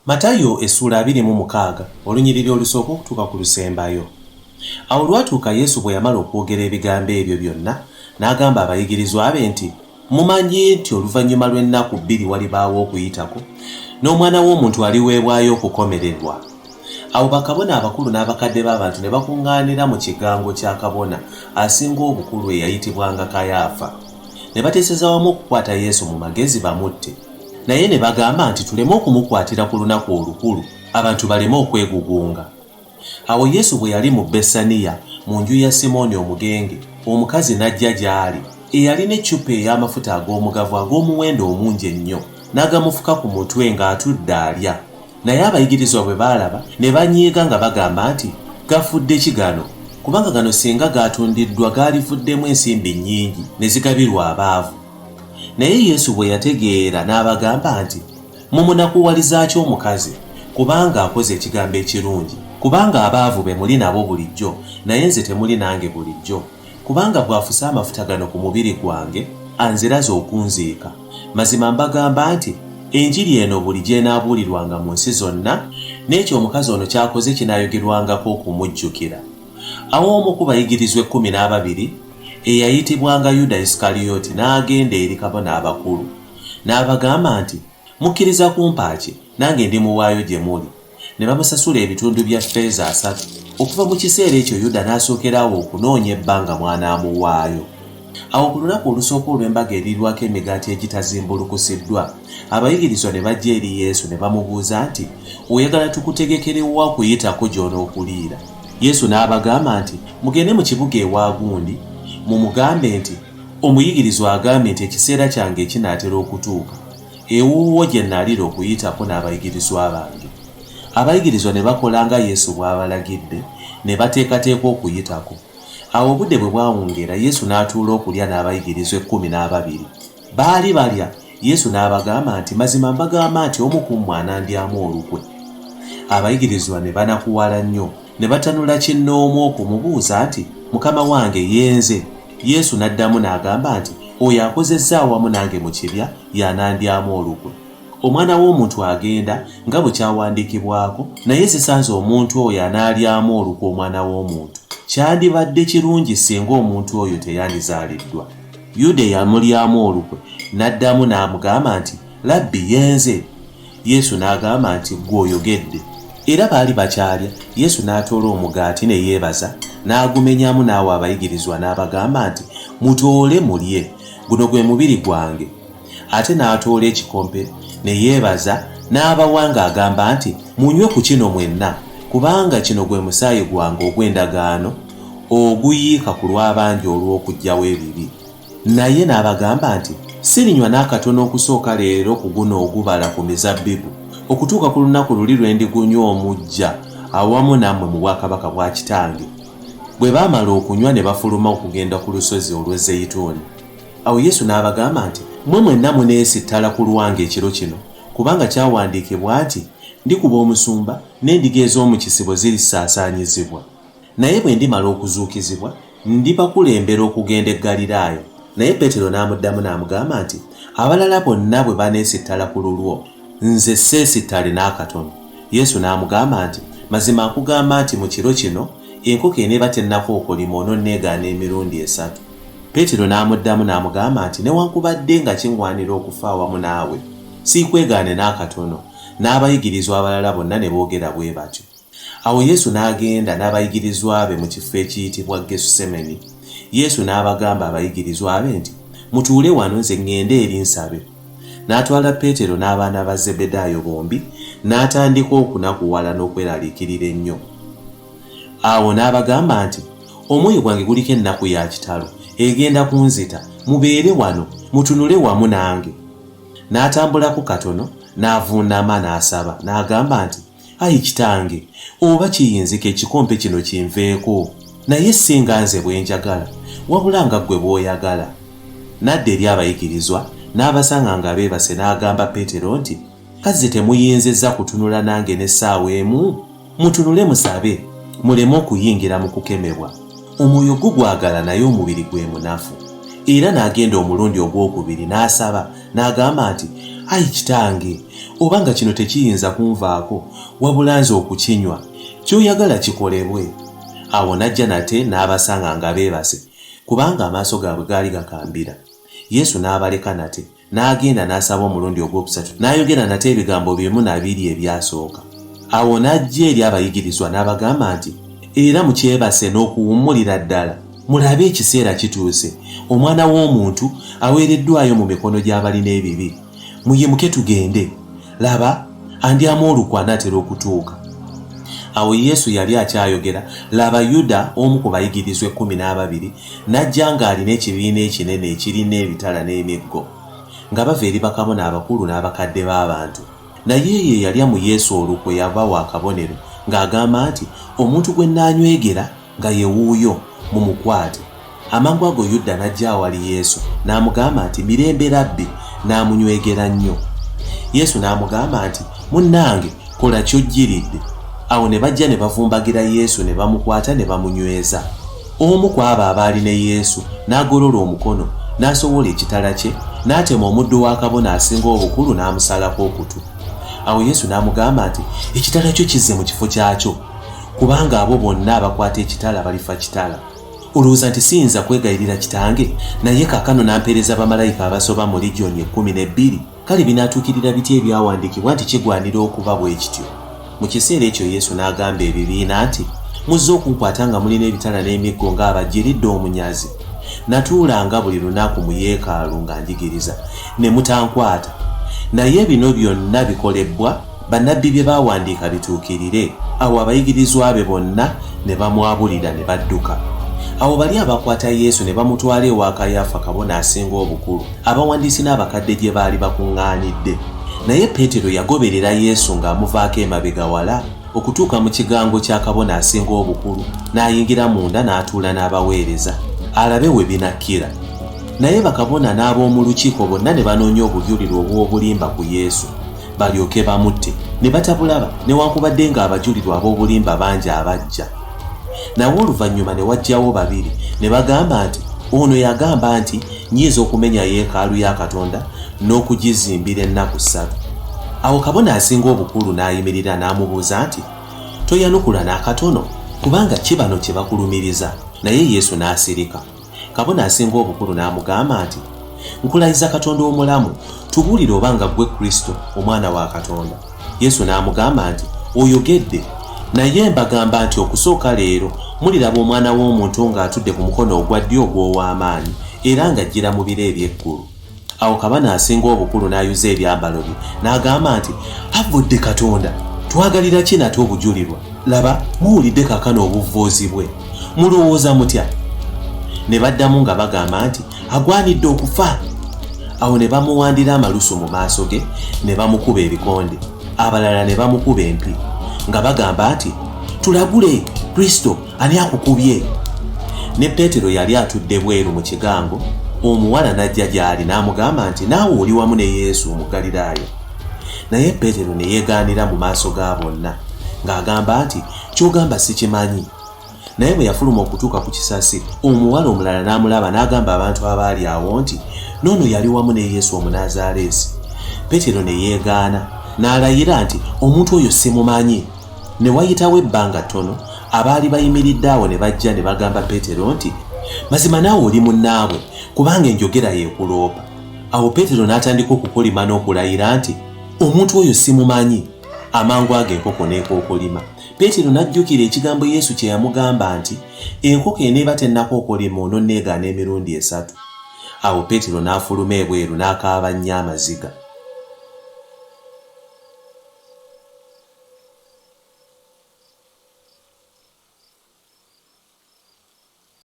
Matayo essula 26 olunyiriri olusooka okutuuka ku lusembayo. Awo lwatuuka Yesu bwe yamala okwogera ebigambo ebyo byonna n'agamba abayigirizwa be nti, mumanyi nti oluvannyuma lw'ennaku 2 walibaawo okuyitako n'Omwana w'Omuntu aliweebwayo okukomererwa. Awo bakabona abakulu n'abakadde b'abantu ne bakuŋŋaanira mu kigango kya kabona asinga obukulu eyayitibwanga Kayaafa. Ne bateeseza wamu okukwata Yesu mu magezi bamutte. Naye ne bagamba nti tuleme okumukwatira ku lunaku olukulu, abantu baleme okwegugunga. Awo Yesu bwe yali mu Besaniya mu nju ya Simooni omugenge, omukazi n'ajja gy'ali eyalina eccupa ey'amafuta ag'omugavu ag'omuwendo omungi ennyo, n'agamufuka ku mutwe ng'atudde alya. Naye abayigirizwa bwe baalaba ne banyiiga nga bagamba nti, gafudde ki gano? Kubanga gano singa gatundiddwa gaalivuddemu ensimbi nnyingi ne zigabirwa abaavu. Naye Yesu bwe yategeera n'abagamba nti, mumunakuwaliza ki omukazi? Kubanga akoze ekigambo ekirungi. Kubanga abaavu be muli nabo bulijjo, naye nze temuli nange bulijjo. Kubanga bw'afusa amafuta gano ku mubiri gwange, anziraze okunziika. Mazima mbagamba nti, enjiri eno buli gy'enaabuulirwanga mu nsi zonna, n'ekyo omukazi ono ky'akoze kinaayogerwangako okumujjukira. Awo omu ku bayigirizwa 12 eyayitibwanga Yuda Isikaliyooti n'agenda eri kabona abakulu. N'abagamba nti, mukkiriza kumpa ki? Nange ndimuwaayo gye muli. Ne bamusasula ebitundu bya ffeeza 3. Okuva mu kiseera ekyo Yuda n'asookerawo okunoonya ebbanga mwanaamuwaayo. Awo ku lunaku olusooka olw'embaga erirwako emigaati egitazimbulukusiddwa, abayigirizwa ne bajja eri Yesu ne bamubuuza nti, oyagala tukutegekere wa kuyitako gy'onookuliira? Yesu n'abagamba nti, mugende mu kibuga ewa gundi, mumugambe nti, omuyigirizwa agambye nti ekiseera kyange kinaatera okutuuka. Ewuwo gye nnaalira okuyitako n'abayigirizwa bange. Abayigirizwa ne bakola nga Yesu bw'abalagidde, ne bateekateeka okuyitako. Awo obudde bwe bwawungeera Yesu n'atuula okulya n'abayigirizwa 12. Baali balya, Yesu n'abagamba nti, mazima mbagamba nti omu ku mmwe anandyamu olukwe. Abayigirizwa ne banakuwala nnyo, ne batanula kinnoomu okumubuuza nti, mukama wange yenze? Yesu n'addamu n'agamba nti, oyo akozezza awamu nange mu kibya y'anandyamu olukwe. Omwana w'Omuntu agenda nga bwe kyawandiikibwako, naye zisanze omuntu oyo anaalyamu olukwe Omwana w'Omuntu. Kyandibadde kirungi singa omuntu oyo teyandizaaliddwa. Yuda eyamulyamu olukwe n'addamu n'amugamba nti, labbi yenze? Yesu n'agamba nti, ggwe oyogedde. Era baali bakyalya, Yesu n'atoola omugaati ne yeebaza, n'agumenyamu n'awa abayigirizwa n'abagamba nti, mutoole mulye, guno gwe mubiri gwange. Ate n'atoola ekikompe ne yeebaza n'abawa ng'agamba nti, munywe ku kino mwenna, kubanga kino gwe musaayi gwange ogw'endagaano oguyiika ku lw'abangi olw'okuggyawo ebibi. Naye n'abagamba nti, sirinywa n'akatono okusooka leero ku guno ogubala ku mizabbibu, okutuuka ku lunaku luli lwe ndigunywa omujja awamu nammwe mu bwakabaka bwa Kitange. Bwe baamala okunywa ne bafuluma okugenda ku lusozi olw'e Zeyituuni. Awo Yesu n'abagamba nti, mmwe mwenna muneesittala ku lwange ekiro kino, kubanga kyawandiikibwa nti, ndikuba omusumba n'endiga ez'omu kisibo zirisaasaanyizibwa. Naye bwe ndimala okuzuukizibwa, ndibakulembera okugenda e Ggaliraaya. Naye Peetero n'amuddamu n'amugamba nti, abalala bonna bwe baneesittala ku lulwo, nze seesittale n'akatono. Yesu n'amugamba nti, mazima nkugamba nti mu kiro kino enkoko eneeba tennakookolima ononneegaana emirundi 3. Peetero n'amuddamu n'amugamba nti, newankubadde nga kiŋŋwanira okufa awamu naawe, siikwegaane n'akatono. N'abayigirizwa abalala bonna ne boogera bwe batyo. Awo Yesu n'agenda n'abayigirizwa be mu kifo ekiyitibwa Gesusemani. Yesu n'abagamba abayigirizwa be nti, mutuule wano nze ŋŋende eri nsabe. N'atwala Peetero n'abaana ba Zebbedaayo bombi, n'atandika okunakuwala n'okweraliikirira ennyo. Awo n'abagamba nti, omwoyo gwange guliko ennaku ya kitalo, egenda kunzita, mubeere wano, mutunule wamu nange. N'atambulako katono, n'avuunama n'asaba, n'agamba nti, ayi Kitange, oba kiyinzika ekikompe kino kinveeko, naye si nga nze bwe njagala, wabula nga ggwe bw'oyagala. N'adda eri abayigirizwa, n'abasanga nga beebase n'agamba Peetero nti, kazze temuyinzizza kutunula nange n'essaawa emu? Mutunule musabe, muleme okuyingira mu kukemebwa. Omwoyo gugwagala naye omubiri gwe munafu. Era n'agenda omulundi ogwokubiri n'asaba, n'agamba nti, ayi kitange, obanga kino tekiyinza kunvaako wabula nze okukinywa, ky'oyagala kikolebwe. Awo n'ajja nate n'abasanga nga beebase, kubanga amaaso gaabwe gaali gakambira. Yesu n'abaleka nate, n'agenda n'asaba omulundi ogwokusatu, n'ayogera nate ebigambo bimu na biri ebyasooka. Awo n'ajja eri abayigirizwa n'abagamba nti, era mukyebase n'okuwummulira ddala. Mulabe ekiseera kituuse, Omwana w'Omuntu aweereddwayo mu mikono gy'abalina ebibi. Muyimuke tugende, laba andyamu olukwe anaatera okutuuka. Awo Yesu yali akyayogera, laba Yuda omu ku bayigirizwa 12 n'ajja ng'alina ekibiina ekinene ekirina ebitala n'emiggo, nga bava eri bakabona abakulu n'abakadde b'abantu. Naye ye yalya mu Yesu olukwe yava wa kabonero, ng'agamba nti, omuntu gwe nnaanywegera nga ye wuuyo, mumukwate. Amangu ago Yuda n'ajja awali Yesu n'amugamba nti, mirembe Rabbi, n'amunywegera nnyo. Yesu n'amugamba nti, munnange kola ky'ojjiridde. Awo ne bajja ne bavumbagira Yesu ne bamukwata ne bamunyweza. Omu ku abo abaali ne Yesu n'agolola omukono n'asowola ekitala kye, n'atema omuddu wa kabona asinga obukulu n'amusalako okutu. Awo Yesu n'amugamba nti, ekitala kyo kizze mu kifo kyakyo, kubanga abo bonna abakwata ekitala balifa kitala. Olowooza nti siyinza kwegayirira kitange, naye kaakano n'ampeereza bamalayika abasoba mu Ligyoni 12? Kale binaatuukirira biti ebyawandiikibwa nti kigwanira okuba bwe kityo? Mu kiseera ekyo Yesu n'agamba ebibiina nti, muzze okunkwata nga mulina ebitala n'emiggo ng'abajjiridde omunyazi. Natuulanga buli lunaku mu yeekaalu nga njigiriza, ne mutankwata. Naye bino byonna bikolebbwa bannabbi bye baawandiika bituukirire. Awo abayigirizwa be bonna ne bamwabulira ne badduka. Awo bali abakwata Yesu ne bamutwala ewa Kayafa kabona asinga obukulu, abawandiisi n'abakadde gye baali bakuŋŋaanidde. Naye Peetero yagoberera Yesu ng'amuvaako emabega wala okutuuka mu kigango kya kabona asinga obukulu, n'ayingira munda n'atuula n'abaweereza alabe we binakkira. Naye bakabona n'ab'omu lukiiko bonna ne banoonya obujulirwa obw'obulimba ku Yesu balyoke bamutte, ne batabulaba newankubadde ng'abajulirwa ab'obulimba bangi abajja. Nawe oluvannyuma ne wajjawo babiri ne bagamba nti, ono yagamba nti nyiza okumenya yeekaalu ya Katonda n'okugizimbira ennaku 3. Awo kabona asinga obukulu n'ayimirira n'amubuuza nti, toyanukula n'akatono, kubanga kibano kye bakulumiriza? Naye Yesu n'asirika. Kabona asinga obukulu n'amugamba nti, nkulayiza Katonda omulamu, tubuulire obanga ggwe Kristo, Omwana wa Katonda. Yesu n'amugamba nti, oyogedde. Naye mbagamba nti okusooka leero muliraba Omwana w'Omuntu ng'atudde ku mukono ogwa ddyo ogw'ow'amaanyi, era ng'ajjira mu biro eby'eggulu. Awo kabona asinga obukulu n'ayuza ebyambalo bye n'agamba nti, avudde Katonda, twagalira ki nate obujulirwa? Laba muwulidde kaakano obuvvoozi bwe, mulowooza mutya? Ne baddamu nga bagamba nti, agwanidde okufa. Awo ne bamuwandira amalusu mu maaso ge ne bamukuba ebikonde, abalala ne bamukuba empi, nga bagamba nti, tulagule Kristo, ani akukubye? Ne Peetero yali atudde bweru mu kigango, omuwala n'ajja gy'ali n'amugamba nti, naawe oli wamu ne Yesu Omugaliraayo. Naye Peetero ne yeegaanira mu maaso ga bonna ng'agamba nti, ky'ogamba sikimanyi. Naye bwe yafuluma okutuuka ku kisasi, omuwala omulala n'amulaba n'agamba abantu abaali awo nti, n'ono yali wamu ne Yesu Omunaazaaleesi. Peetero ne yeegaana n'alayira nti, omuntu oyo simumanyi. Ne wayitawo ebbanga ttono, abaali bayimiridde awo ne bajja ne bagamba Peetero nti, mazima naawe oli munnaabwe, kubanga enjogera yeekuloopa. Awo Peetero n'atandika okukolima n'okulayira nti, omuntu oyo simumanyi. Amangu ago enkoko n'ekookolima. Peetero n'ajjukira ekigambo Yesu kye yamugamba nti, enkoko eneeba tennakookolima ononneegaana emirundi 3. Awo Peetero n'afuluma ebweru n'akaaba nnyo amaziga.